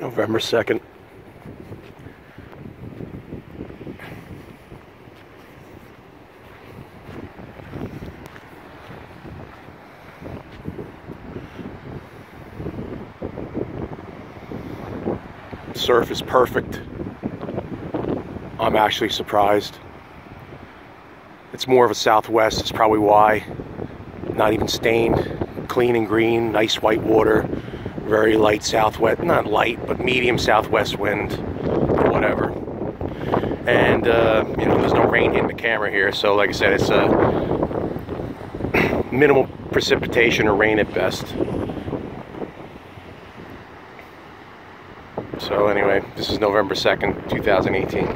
November 2nd. Surf is perfect. I'm actually surprised. It's more of a southwest, it's probably why. Not even stained, clean and green, nice white water, very light southwest, not light, but medium southwest wind, whatever. And, you know, there's no rain hitting the camera here, so like I said, it's minimal precipitation or rain at best. So anyway, this is November 2nd, 2018.